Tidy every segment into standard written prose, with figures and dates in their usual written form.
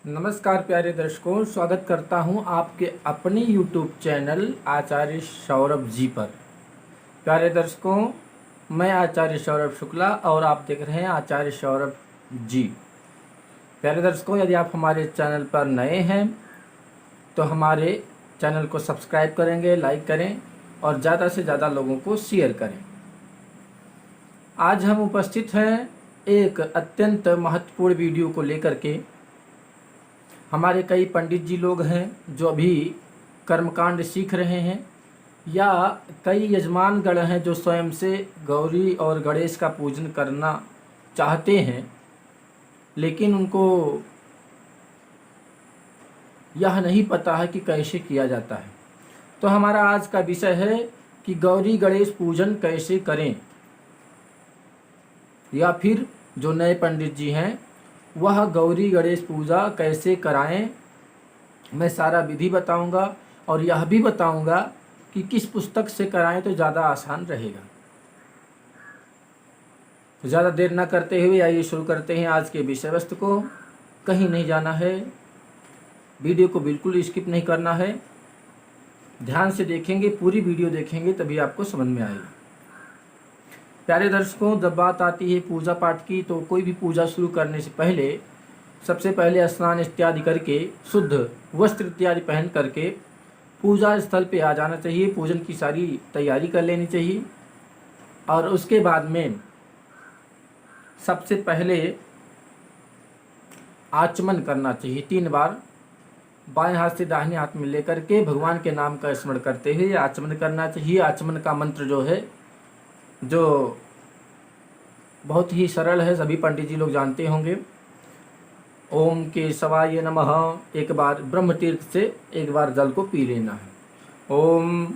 नमस्कार प्यारे दर्शकों, स्वागत करता हूं आपके अपने YouTube चैनल आचार्य सौरभ जी पर। प्यारे दर्शकों, मैं आचार्य सौरभ शुक्ला और आप देख रहे हैं आचार्य सौरभ जी। प्यारे दर्शकों, यदि आप हमारे चैनल पर नए हैं तो हमारे चैनल को सब्सक्राइब करेंगे, लाइक करें और ज़्यादा से ज़्यादा लोगों को शेयर करें। आज हम उपस्थित हैं एक अत्यंत महत्वपूर्ण वीडियो को लेकर के। हमारे कई पंडित जी लोग हैं जो अभी कर्मकांड सीख रहे हैं, या कई यजमानगण हैं जो स्वयं से गौरी और गणेश का पूजन करना चाहते हैं, लेकिन उनको यह नहीं पता है कि कैसे किया जाता है। तो हमारा आज का विषय है कि गौरी गणेश पूजन कैसे करें, या फिर जो नए पंडित जी हैं वह गौरी गणेश पूजा कैसे कराएं। मैं सारा विधि बताऊंगा और यह भी बताऊंगा कि किस पुस्तक से कराएं तो ज़्यादा आसान रहेगा। तो ज़्यादा देर न करते हुए आइए शुरू करते हैं आज के विषय वस्तु को। कहीं नहीं जाना है, वीडियो को बिल्कुल स्किप नहीं करना है, ध्यान से देखेंगे, पूरी वीडियो देखेंगे तभी आपको समझ में आएगा। प्यारे दर्शकों, जब बात आती है पूजा पाठ की तो कोई भी पूजा शुरू करने से पहले सबसे पहले स्नान इत्यादि करके शुद्ध वस्त्र इत्यादि पहन करके पूजा स्थल पे आ जाना चाहिए। पूजन की सारी तैयारी कर लेनी चाहिए और उसके बाद में सबसे पहले आचमन करना चाहिए। 3 बार बाएं हाथ से दाहिने हाथ में लेकर के भगवान के नाम का स्मरण करते हुए आचमन करना चाहिए। आचमन का मंत्र जो है, जो बहुत ही सरल है, सभी पंडित जी लोग जानते होंगे। ओम केशवाय नमः, एक बार ब्रह्म तीर्थ से एक बार जल को पी लेना है। ओम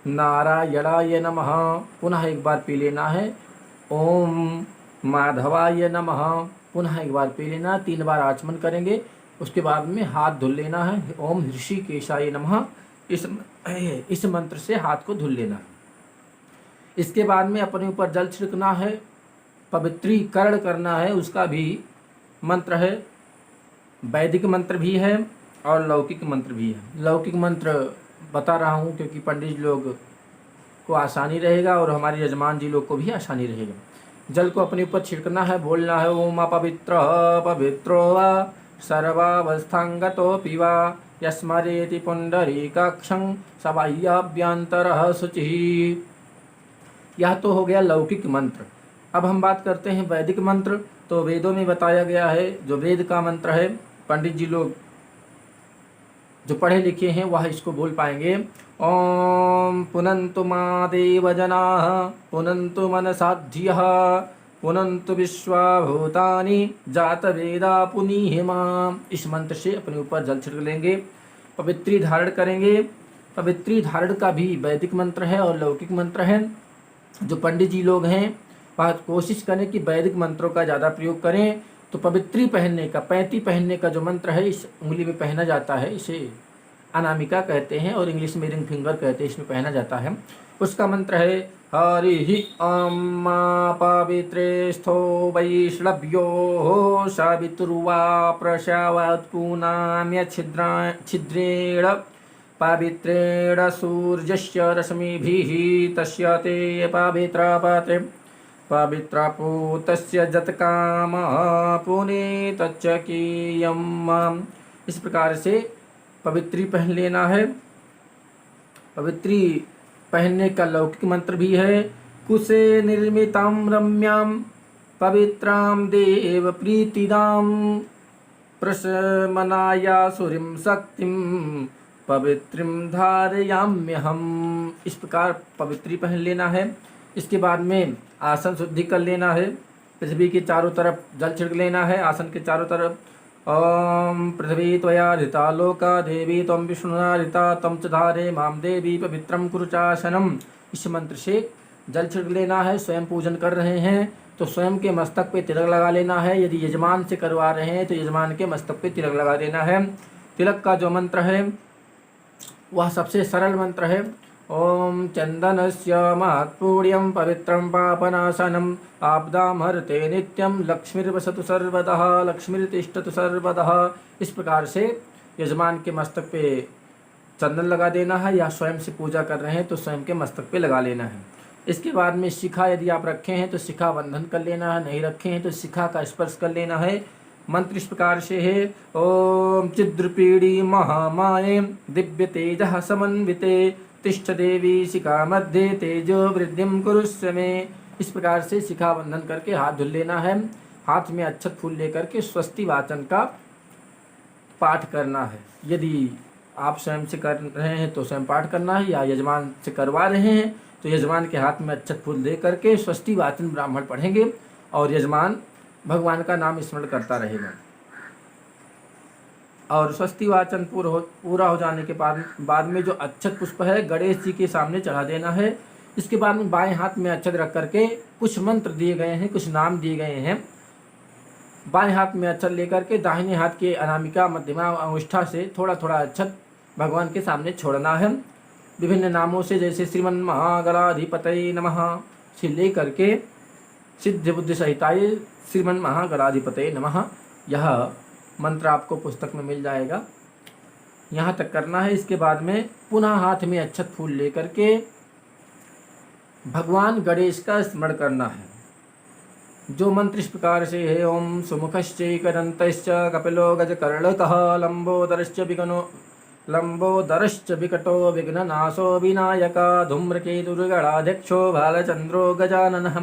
नारायणाय नमः, पुनः एक बार पी लेना है। ओम माधवाय नमः, पुनः एक बार पी लेना। 3 बार आचमन करेंगे। उसके बाद में हाथ धुल लेना है। ओम ऋषिकेशाय नमः, इस मंत्र से हाथ को धुल लेना है। इसके बाद में अपने ऊपर जल छिड़कना है, पवित्रीकरण करना है। उसका भी मंत्र है, वैदिक मंत्र भी है और लौकिक मंत्र भी है। लौकिक मंत्र बता रहा हूँ क्योंकि पंडित लोग को आसानी रहेगा और हमारे यजमान जी लोग को भी आसानी रहेगा। जल को अपने ऊपर छिड़कना है, बोलना है ओम अपवित्र पवित्रो वा सर्वावस्थांगतोऽपि वा यस्मरेति पुंडरीकाक्षं स बाह्याभ्यन्तरः शुचिः। यह तो हो गया लौकिक मंत्र। अब हम बात करते हैं वैदिक मंत्र। तो वेदों में बताया गया है, जो वेद का मंत्र है, पंडित जी लोग जो पढ़े लिखे हैं वह इसको बोल पाएंगे। ओम पुनन्तु मा देव जनाः पुनन्तु मनसाध्यः पुनन्तु विश्वाभूतानि जात वेदा पुनीहि माम्। इस मंत्र से अपने ऊपर जल छिड़क लेंगे, पवित्री धारण करेंगे। पवित्री धारण का भी वैदिक मंत्र है और लौकिक मंत्र है। जो पंडित जी लोग हैं वह कोशिश करें कि वैदिक मंत्रों का ज़्यादा प्रयोग करें। तो पवित्री पहनने का, पैंती पहनने का जो मंत्र है इस उंगली में पहना जाता है, इसे अनामिका कहते हैं और इंग्लिश में रिंग फिंगर कहते हैं, इसमें पहना जाता है। उसका मंत्र है हरि अम्मा पवित्रे स्थो वैष्णव्यो सावितुर्वा प्रशावत्कुनाम्य छिद्रेण पवित्रेण सूर्यस्य रश्मिभिः तस्य ते पवित्रपते पवित्रपूतस्य जतकामः पुनीतच्चकीयम्। इस प्रकार से पवित्री पहन लेना है। पवित्री पहनने का लौकिक मंत्र भी है। कुशे निर्मितां रम्यां पवित्रां देव प्रीतिदां प्रशमनाया सुरीं शक्तिं पवित्रीं धारयाम्यहम्। इस प्रकार पवित्री पहन लेना है। इसके बाद में आसन शुद्धि कर लेना है। पृथ्वी के चारों तरफ जल छिड़क लेना है, आसन के चारों तरफ। ओम पृथ्वी त्वया ऋता लोका देवी त्वं विष्णुना ऋता त्वं च धारे माम देवी पवित्रं कुरु चासनम्। इस मंत्र से जल छिड़क लेना है। स्वयं पूजन कर रहे हैं तो स्वयं के मस्तक पे तिलक लगा लेना है। यदि यजमान से करवा रहे हैं तो यजमान के मस्तक पे तिलक लगा देना है। तिलक का जो मंत्र है वह सबसे सरल मंत्र है। ओम चंदनस्य महत्पूर्यं पवित्रं पापनाशनम् आपदां हरते नित्यं लक्ष्मीर्वसतु सर्वतः लक्ष्मीर्तिष्ठतु सर्वतः। इस प्रकार से यजमान के मस्तक पे चंदन लगा देना है, या स्वयं से पूजा कर रहे हैं तो स्वयं के मस्तक पे लगा लेना है। इसके बाद में शिखा यदि आप रखे हैं तो शिखा बंधन कर लेना है, नहीं रखे हैं तो शिखा का स्पर्श कर लेना है। मंत्र इस प्रकार से है, ओम चिद्रपीड़ी महामाये दिव्य तेज समन्विते तिष्ठ देवी शिखा मध्य तेजो वृद्धिम कुरुष्व में। इस प्रकार से शिखा बंधन करके हाथ धुल लेना है। हाथ में अक्षत फूल लेकर के स्वस्ति वाचन का पाठ करना है। यदि आप स्वयं से कर रहे हैं तो स्वयं पाठ करना है, या यजमान से करवा रहे हैं तो यजमान के हाथ में अक्षत फूल दे करके स्वस्ति वाचन ब्राह्मण पढ़ेंगे और यजमान भगवान का नाम स्मरण करता रहेगा। और स्वस्ति वाचन पूरा हो जाने के बाद में जो अक्षत पुष्प है गणेश जी के सामने चढ़ा देना है। इसके बाद में बाएं हाथ में अक्षत रख करके कुछ मंत्र दिए गए हैं, कुछ नाम दिए गए हैं। बाएं हाथ में अक्षत लेकर के दाहिने हाथ के अनामिका मध्यमा अंगुष्ठा से थोड़ा थोड़ा अक्षत भगवान के सामने छोड़ना है। विभिन्न नामों से, जैसे श्रीमन महागणाधिपतये नमः से ले करके सिद्ध बुद्धि सहिताय श्रीमन महागणाधिपतये नमः, यह मंत्र आपको पुस्तक में मिल जाएगा। यहाँ तक करना है। इसके बाद में पुनः हाथ में अक्षत फूल लेकर के भगवान गणेश का स्मरण करना है। जो मंत्र इस प्रकार से है, ओम सुमुखश्चैकदन्तश्च कपिलो गजकर्णकः लंबोदरश्च विकटो विघ्ननाशो विनायक धूम्रकेतुर्गणाध्यक्षो भालचंद्रो गजाननः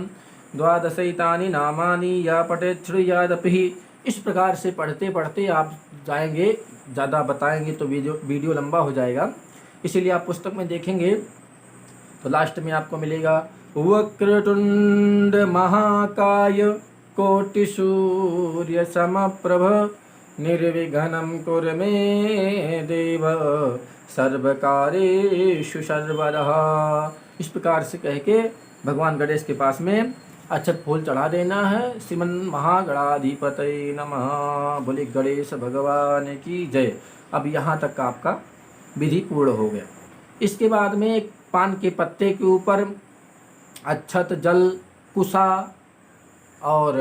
द्वादशैतानि नामानि या पठेत् श्रुयादपि। इस प्रकार से पढ़ते पढ़ते आप जाएंगे, ज़्यादा बताएंगे तो वीडियो लंबा हो जाएगा, इसीलिए आप पुस्तक में देखेंगे तो लास्ट में आपको मिलेगा वक्रतुंड महाकाय कोटिसूर्य समप्रभ निर्विघ्नं कुरु मे देव सर्वकार्येषु सर्वदा। इस प्रकार से कह के भगवान गणेश के पास में अक्षत फूल चढ़ा देना है। श्रीमन महागणाधिपतये नमः। बोले गणेश भगवान की जय। अब यहाँ तक का आपका विधि पूर्ण हो गया। इसके बाद में एक पान के पत्ते के ऊपर अक्षत, जल, कुशा और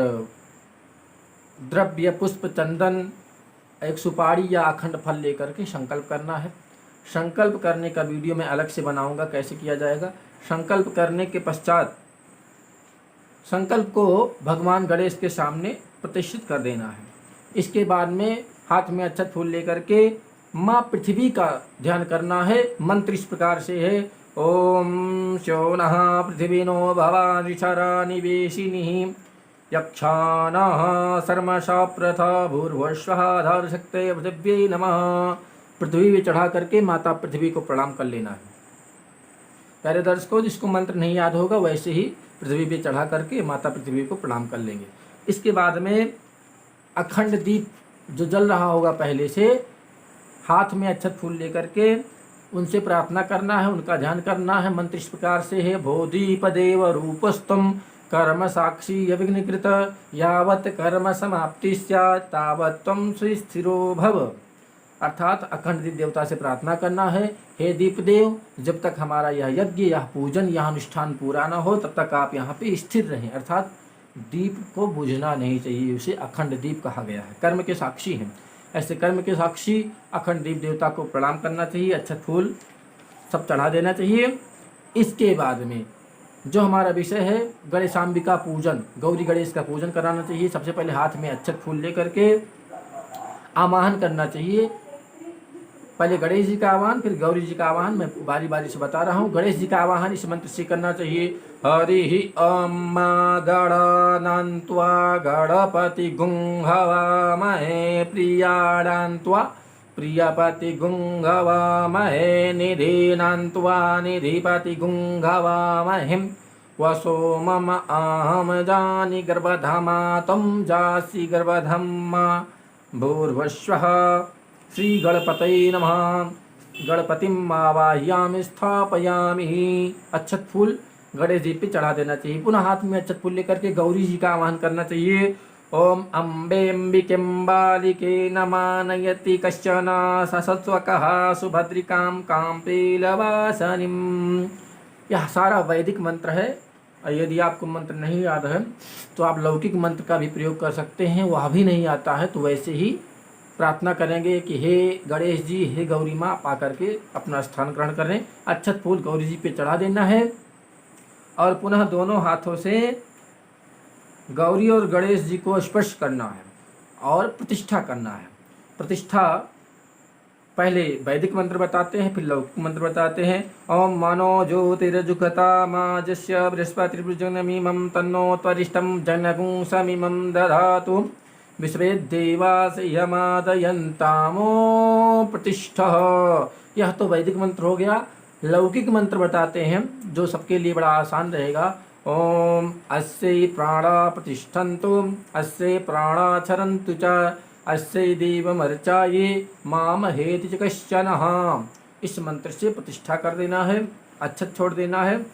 द्रव्य पुष्प, चंदन, एक सुपारी या अखंड फल लेकर के संकल्प करना है। संकल्प करने का वीडियो मैं अलग से बनाऊंगा, कैसे किया जाएगा। संकल्प करने के पश्चात संकल्प को भगवान गणेश के सामने प्रतिष्ठित कर देना है। इसके बाद में हाथ में अक्षत फूल लेकर के माँ पृथ्वी का ध्यान करना है। मंत्र इस प्रकार से है, ओम शोनः पृथिवीनो भवानिशरा निवेशिनी यक्षानः सर्मशा प्रथा भूर्भुवस्वः धारशक्ते पृथिव्यै नमः। पृथ्वी में चढ़ा करके माता पृथ्वी को प्रणाम कर लेना है। प्यारे दर्शकों, जिसको मंत्र नहीं याद होगा वैसे ही पृथ्वी पे चढ़ा करके माता पृथ्वी को प्रणाम कर लेंगे। इसके बाद में अखंड दीप जो जल रहा होगा पहले से, हाथ में अक्षत फूल लेकर के उनसे प्रार्थना करना है, उनका ध्यान करना है। मंत्र इस प्रकार से है, भोदीप देव रूपस्तम कर्म साक्षी अविघ्नकृत यावत् कर्म समाप्ति स्यात् तावत् त्वं स्थिरो भव। अर्थात अखंड दीप देवता से प्रार्थना करना है, हे दीप देव, जब तक हमारा यह यज्ञ, यह पूजन, यह अनुष्ठान पूरा न हो तब तक आप यहाँ पे स्थिर रहें। अर्थात दीप को बुझना नहीं चाहिए, उसे अखंड दीप कहा गया है। कर्म के साक्षी हैं, ऐसे कर्म के साक्षी अखंड दीप देवता को प्रणाम करना चाहिए, अक्षत फूल सब चढ़ा देना चाहिए। इसके बाद में जो हमारा विषय है गणेशांबिका पूजन, गौरी गणेश का पूजन कराना चाहिए। सबसे पहले हाथ में अक्षत फूल लेकर के आवाहन करना चाहिए। पहले गणेश जी का आवाहन, फिर गौरी जी का आवाहन, मैं बारी बारी से बता रहा हूँ। गणेश जी का आवाहन इस मंत्र से करना चाहिए, हरि ओम गणानान्त्वा गणपति गुंहवामहे प्रियाणान्त्वा प्रियपति गुंहवामहे निधीनान्त्वा निधिपति गुंहवामहे वसो मम अहम जानि गर्भधामा त्वं जासि गर्भधामा भूर्भुवस्वः। श्री गणपतये नमः। गणपतिम आवाहयामि स्थापयामि। अक्षत फूल गणेश जी पे चढ़ा देना चाहिए। पुनः हाथ में अक्षत फूल लेकर के गौरी जी का आवाहन करना चाहिए, ओम अम्बेऽम्बिके बालिके न मानयति कश्चन ससत्स्वकः सुभद्रिकां काम्पीलवासनिम्। यह सारा वैदिक मंत्र है। और यदि आपको मंत्र नहीं याद है तो आप लौकिक मंत्र का भी प्रयोग कर सकते हैं। वह भी नहीं आता है तो वैसे ही प्रार्थना करेंगे कि हे गणेश जी, हे गौरी माँ, पा करके अपना स्थान ग्रहण करें। अक्षत फूल गौरी जी पे चढ़ा देना है और पुनः दोनों हाथों से गौरी और गणेश जी को स्पर्श करना है और प्रतिष्ठा करना है। प्रतिष्ठा पहले वैदिक मंत्र बताते हैं, फिर लौकिक मंत्र बताते हैं। ओम मनो ज्योतिर्जुगता माजस्य बृहस्पतिर्जनमिमं तन्नो त्वरिष्ठं जनगुं समिमं दधातु विश्वे देवास यमादयन्तामो प्रतिष्ठा। यह तो वैदिक मंत्र हो गया। लौकिक मंत्र बताते हैं जो सबके लिए बड़ा आसान रहेगा। ओम अस्यै प्राणा प्रतिष्ठन्तु अस्यै प्राणा चरन्तु च अस्यै देवमर्चाये मामहेति च कश्चनः। इस मंत्र से प्रतिष्ठा कर देना है, अक्षत छोड़ देना है।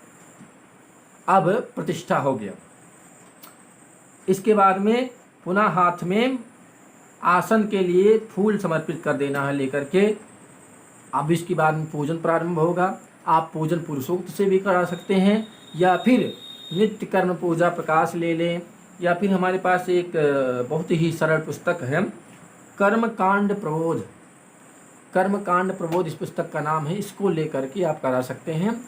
अब प्रतिष्ठा हो गया। इसके बाद में पुनः हाथ में आसन के लिए फूल समर्पित कर देना है लेकर के। अब इसके बाद में पूजन प्रारंभ होगा। आप पूजन पुरुषोक्त से भी करा सकते हैं या फिर नित्य कर्म पूजा प्रकाश ले लें, या फिर हमारे पास एक बहुत ही सरल पुस्तक है कर्मकांड प्रबोध। कर्मकांड प्रबोध इस पुस्तक का नाम है। इसको लेकर के आप करा सकते हैं।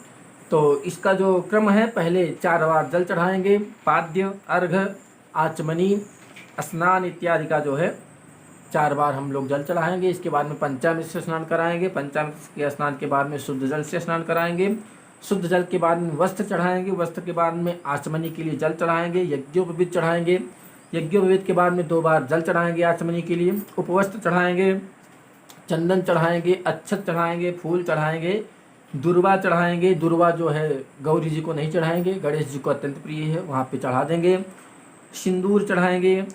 तो इसका जो क्रम है, पहले 4 बार जल चढ़ाएंगे, पाद्य, अर्घ, आचमनी, स्नान इत्यादि का जो है 4 बार हम लोग जल चढ़ाएंगे। इसके बाद में पंचामृत से स्नान कराएंगे। पंचामृत के स्नान के बाद में शुद्ध जल से स्नान कराएंगे। शुद्ध जल के बाद में वस्त्र चढ़ाएंगे। वस्त्र के बाद में आचमनी के लिए जल चढ़ाएंगे। यज्ञोपवीत चढ़ाएंगे। यज्ञोपवीत के बाद में 2 बार जल चढ़ाएंगे आचमनी के लिए। उपवस्त्र चढ़ाएंगे, चंदन चढ़ाएंगे, अक्षत चढ़ाएंगे, फूल चढ़ाएंगे, दुर्वा चढ़ाएंगे। दुर्वा जो है गौरी जी को नहीं चढ़ाएंगे, गणेश जी को अत्यंत प्रिय है, वहाँ पे चढ़ा देंगे। सिंदूर चढ़ाएंगे,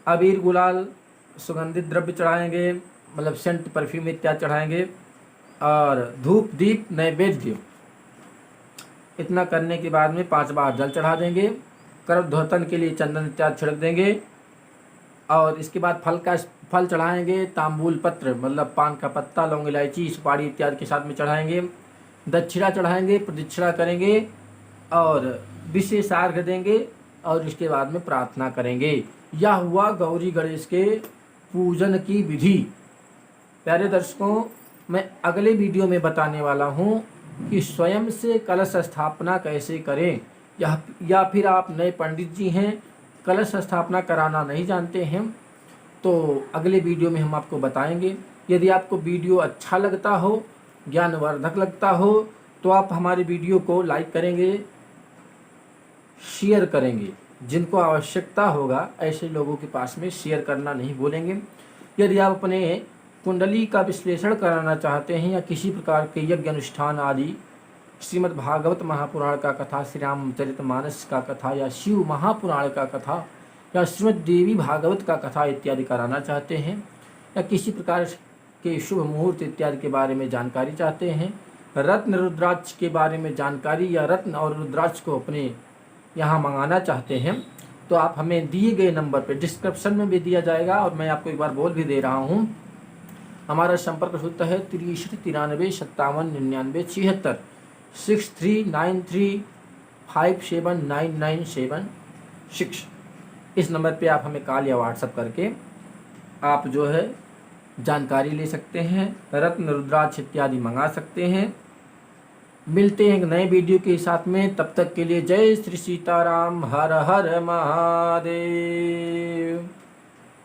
अबीर गुलाल सुगंधित द्रव्य चढ़ाएंगे, मतलब सेंट परफ्यूम इत्यादि चढ़ाएंगे, और धूप दीप नैवेद्य। इतना करने के बाद में 5 बार जल चढ़ा देंगे। करधोतन के लिए चंदन इत्यादि छिड़क देंगे। और इसके बाद फल चढ़ाएंगे। तांबूल पत्र मतलब पान का पत्ता, लौंग, इलायची, सुपारी इत्यादि के साथ में चढ़ाएंगे। दक्षिणा चढ़ाएंगे, प्रदक्षिणा करेंगे और विशेष अर्घ देंगे और इसके बाद में प्रार्थना करेंगे। यह हुआ गौरी गणेश के पूजन की विधि। प्यारे दर्शकों, मैं अगले वीडियो में बताने वाला हूँ कि स्वयं से कलश स्थापना कैसे करें, या फिर आप नए पंडित जी हैं, कलश स्थापना कराना नहीं जानते हैं, तो अगले वीडियो में हम आपको बताएंगे। यदि आपको वीडियो अच्छा लगता हो, ज्ञानवर्धक लगता हो, तो आप हमारे वीडियो को लाइक करेंगे, शेयर करेंगे। जिनको आवश्यकता होगा ऐसे लोगों के पास में शेयर करना नहीं भूलेंगे। यदि आप अपने कुंडली का विश्लेषण कराना चाहते हैं या किसी प्रकार के यज्ञ अनुष्ठान आदि, श्रीमद् भागवत महापुराण का कथा, श्री रामचरितमानस का कथा, या शिव महापुराण का कथा, या श्रीमद् देवी भागवत का कथा इत्यादि कराना चाहते हैं, या किसी प्रकार के शुभ मुहूर्त इत्यादि के बारे में जानकारी चाहते हैं, रत्न रुद्राक्ष के बारे में जानकारी या रत्न और रुद्राक्ष को अपने यहाँ मंगाना चाहते हैं, तो आप हमें दिए गए नंबर पर, डिस्क्रिप्शन में भी दिया जाएगा और मैं आपको एक बार बोल भी दे रहा हूँ। हमारा संपर्क सूत्र है 63 93 57 99 76 6393579976। इस नंबर पे आप हमें कॉल या व्हाट्सएप करके आप जो है जानकारी ले सकते हैं, रत्न रुद्राक्ष इत्यादि मंगा सकते हैं। मिलते हैं एक नए वीडियो के साथ में, तब तक के लिए जय श्री सीताराम, हर हर महादेव।